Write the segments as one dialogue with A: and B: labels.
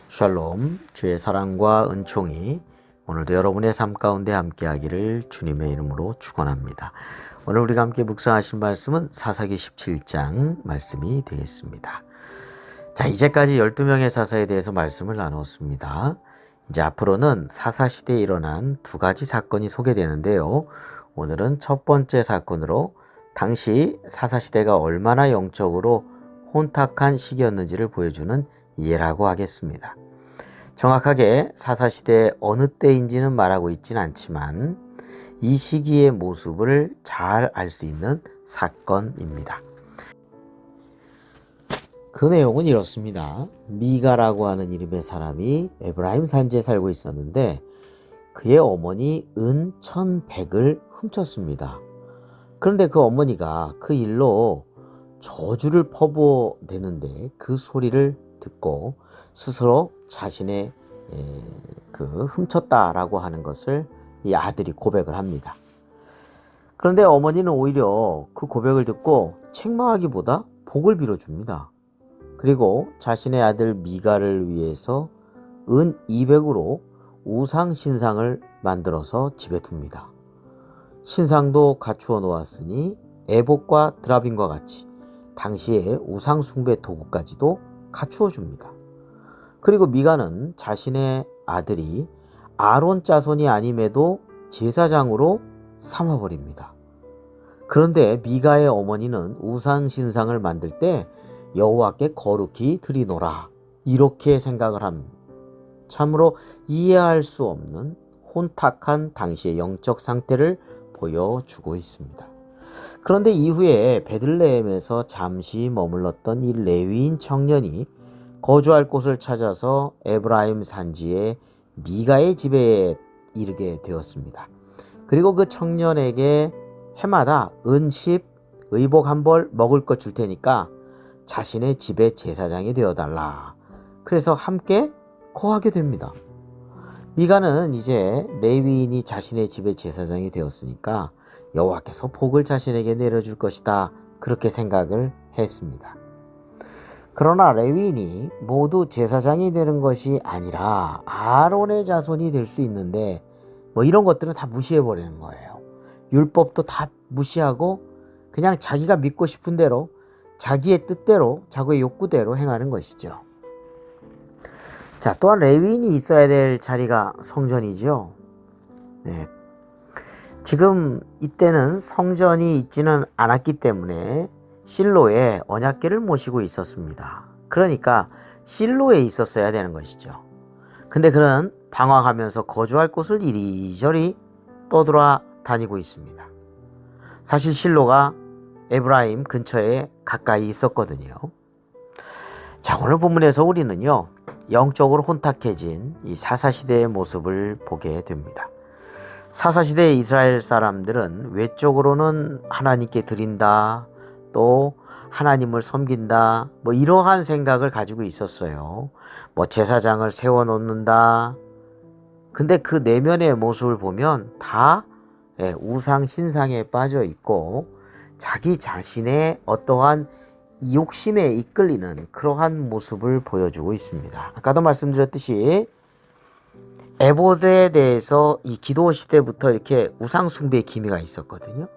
A: 샬롬, 주의 사랑과 은총이 오늘도 여러분의 삶 가운데 함께하기를 주님의 이름으로 축원합니다. 오늘 우리가 함께 묵상하신 말씀은 사사기 17장 말씀이 되겠습니다. 자, 이제까지 12명의 사사에 대해서 말씀을 나눴습니다. 이제 앞으로는 사사시대에 일어난 두 가지 사건이 소개되는데요. 오늘은 첫 번째 사건으로 당시 사사시대가 얼마나 영적으로 혼탁한 시기였는지를 보여주는 예라고 하겠습니다. 정확하게 사사시대 어느 때인지는 말하고 있지는 않지만 이 시기의 모습을 잘 알 수 있는 사건입니다. 그 내용은 이렇습니다. 미가라고 하는 이름의 사람이 에브라임 산지에 살고 있었는데 그의 어머니 은 1,100을 훔쳤습니다. 그런데 그 어머니가 그 일로 저주를 퍼부어대는데 그 소리를 듣고 스스로 자신의 그 훔쳤다라고 하는 것을 이 아들이 고백을 합니다. 그런데 어머니는 오히려 그 고백을 듣고 책망하기보다 복을 빌어줍니다. 그리고 자신의 아들 미가를 위해서 은 200으로 우상 신상을 만들어서 집에 둡니다. 신상도 갖추어 놓았으니 에봇과 드라빔과 같이 당시의 우상 숭배 도구까지도 갖추어 줍니다. 그리고 미가는 자신의 아들이 아론 자손이 아님에도 제사장으로 삼아버립니다. 그런데 미가의 어머니는 우상 신상을 만들 때 여호와께 거룩히 드리노라 이렇게 생각을 합니다. 참으로 이해할 수 없는 혼탁한 당시의 영적 상태를 보여주고 있습니다. 그런데 이후에 베들레헴에서 잠시 머물렀던 이 레위인 청년이 거주할 곳을 찾아서 에브라임 산지의 미가의 집에 이르게 되었습니다. 그리고 그 청년에게 해마다 은 10, 의복 한 벌 먹을 것 줄 테니까 자신의 집의 제사장이 되어달라. 그래서 함께 거하게 됩니다. 미가는 이제 레위인이 자신의 집의 제사장이 되었으니까 여호와께서 복을 자신에게 내려줄 것이다. 그렇게 생각을 했습니다. 그러나 레위인이 모두 제사장이 되는 것이 아니라 아론의 자손이 될 수 있는데 이런 것들은 다 무시해버리는 거예요. 율법도 다 무시하고 그냥 자기가 믿고 싶은 대로 자기의 뜻대로 자기의 욕구대로 행하는 것이죠. 자, 또한 레위인이 있어야 될 자리가 성전이죠. 네. 지금 이때는 성전이 있지는 않았기 때문에 실로에 언약궤를 모시고 있었습니다. 그러니까 실로에 있었어야 되는 것이죠. 근데 그는 방황하면서 거주할 곳을 이리저리 떠돌아다니고 있습니다. 사실 실로가 에브라임 근처에 가까이 있었거든요. 자, 오늘 본문에서 우리는요, 영적으로 혼탁해진 이 사사시대의 모습을 보게 됩니다. 사사시대의 이스라엘 사람들은 외적으로는 하나님께 드린다, 또 하나님을 섬긴다, 이러한 생각을 가지고 있었어요. 제사장을 세워놓는다. 근데 그 내면의 모습을 보면 다 우상 신상에 빠져 있고 자기 자신의 어떠한 욕심에 이끌리는 그러한 모습을 보여주고 있습니다. 아까도 말씀드렸듯이 에봇에 대해서 이 기도 시대부터 이렇게 우상 숭배의 기미가 있었거든요.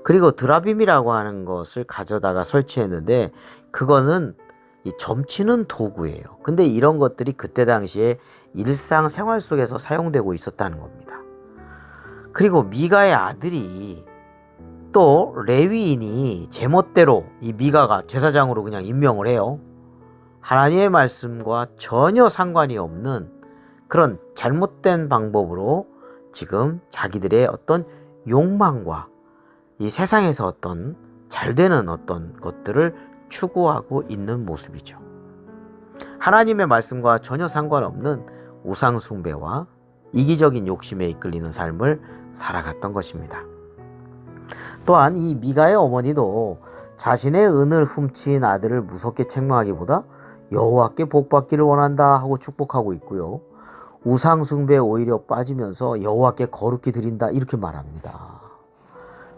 A: 그리고 드라빔이라고 하는 것을 가져다가 설치했는데 그거는 이 점치는 도구예요. 근데 이런 것들이 그때 당시에 일상생활 속에서 사용되고 있었다는 겁니다. 그리고 미가의 아들이 또 레위인이 제멋대로 이 미가가 제사장으로 그냥 임명을 해요. 하나님의 말씀과 전혀 상관이 없는 그런 잘못된 방법으로 지금 자기들의 어떤 욕망과 이 세상에서 어떤 잘 되는 어떤 것들을 추구하고 있는 모습이죠. 하나님의 말씀과 전혀 상관없는 우상 숭배와 이기적인 욕심에 이끌리는 삶을 살아갔던 것입니다. 또한 이 미가의 어머니도 자신의 은을 훔친 아들을 무섭게 책망하기보다 여호와께 복받기를 원한다 하고 축복하고 있고요. 우상 숭배에 오히려 빠지면서 여호와께 거룩히 드린다 이렇게 말합니다.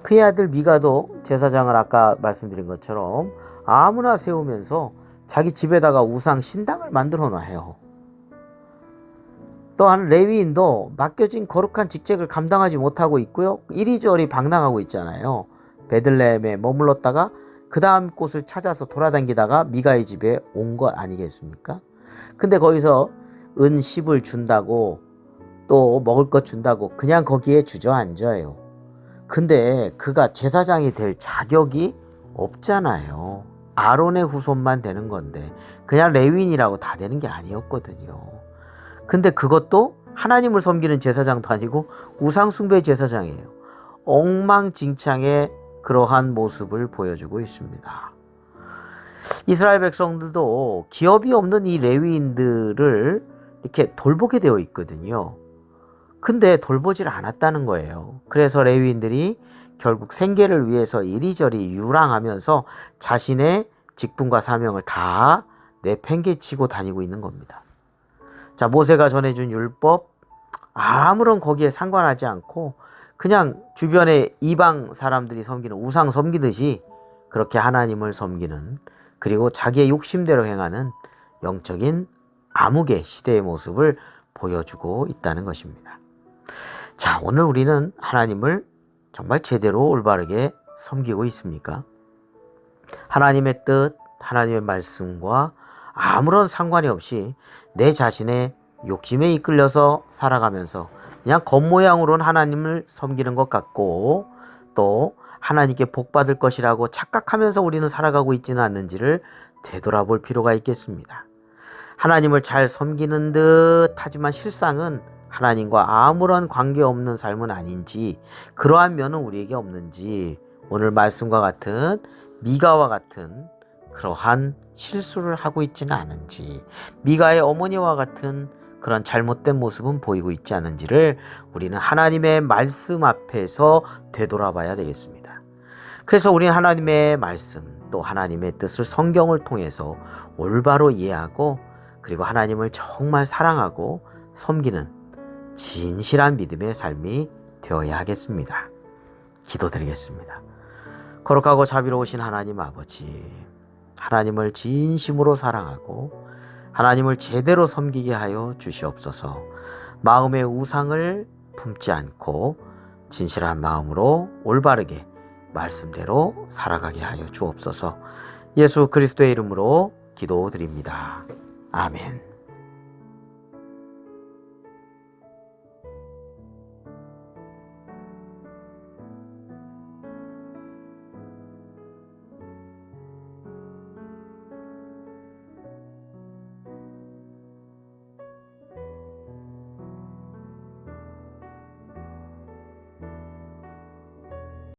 A: 그의 아들 미가도 제사장을 아까 말씀드린 것처럼 아무나 세우면서 자기 집에다가 우상 신당을 만들어 놔요. 또한 레위인도 맡겨진 거룩한 직책을 감당하지 못하고 있고요. 이리저리 방랑하고 있잖아요. 베들레헴에 머물렀다가 그 다음 곳을 찾아서 돌아다니다가 미가의 집에 온 것 아니겠습니까? 근데 거기서 은 10을 준다고 또 먹을 것 준다고 그냥 거기에 주저앉아요. 근데 그가 제사장이 될 자격이 없잖아요. 아론의 후손만 되는 건데 그냥 레위인이라고 다 되는 게 아니었거든요. 근데 그것도 하나님을 섬기는 제사장도 아니고 우상숭배 제사장이에요. 엉망진창의 그러한 모습을 보여주고 있습니다. 이스라엘 백성들도 기업이 없는 이 레위인들을 이렇게 돌보게 되어 있거든요. 근데 돌보질 않았다는 거예요. 그래서 레위인들이 결국 생계를 위해서 이리저리 유랑하면서 자신의 직분과 사명을 다 내팽개치고 다니고 있는 겁니다. 자, 모세가 전해준 율법 아무런 거기에 상관하지 않고 그냥 주변에 이방 사람들이 섬기는 우상 섬기듯이 그렇게 하나님을 섬기는, 그리고 자기의 욕심대로 행하는 영적인 암흑의 시대의 모습을 보여주고 있다는 것입니다. 자, 오늘 우리는 하나님을 정말 제대로 올바르게 섬기고 있습니까? 하나님의 뜻, 하나님의 말씀과 아무런 상관이 없이 내 자신의 욕심에 이끌려서 살아가면서 그냥 겉모양으로는 하나님을 섬기는 것 같고 또 하나님께 복받을 것이라고 착각하면서 우리는 살아가고 있지는 않는지를 되돌아볼 필요가 있겠습니다. 하나님을 잘 섬기는 듯 하지만 실상은 하나님과 아무런 관계없는 삶은 아닌지, 그러한 면은 우리에게 없는지, 오늘 말씀과 같은 미가와 같은 그러한 실수를 하고 있지는 않은지, 미가의 어머니와 같은 그런 잘못된 모습은 보이고 있지 않은지를 우리는 하나님의 말씀 앞에서 되돌아봐야 되겠습니다. 그래서 우리는 하나님의 말씀 또 하나님의 뜻을 성경을 통해서 올바로 이해하고 그리고 하나님을 정말 사랑하고 섬기는 진실한 믿음의 삶이 되어야 하겠습니다. 기도드리겠습니다. 거룩하고 자비로우신 하나님 아버지, 하나님을 진심으로 사랑하고 하나님을 제대로 섬기게 하여 주시옵소서. 마음의 우상을 품지 않고 진실한 마음으로 올바르게 말씀대로 살아가게 하여 주옵소서. 예수 그리스도의 이름으로 기도드립니다. 아멘.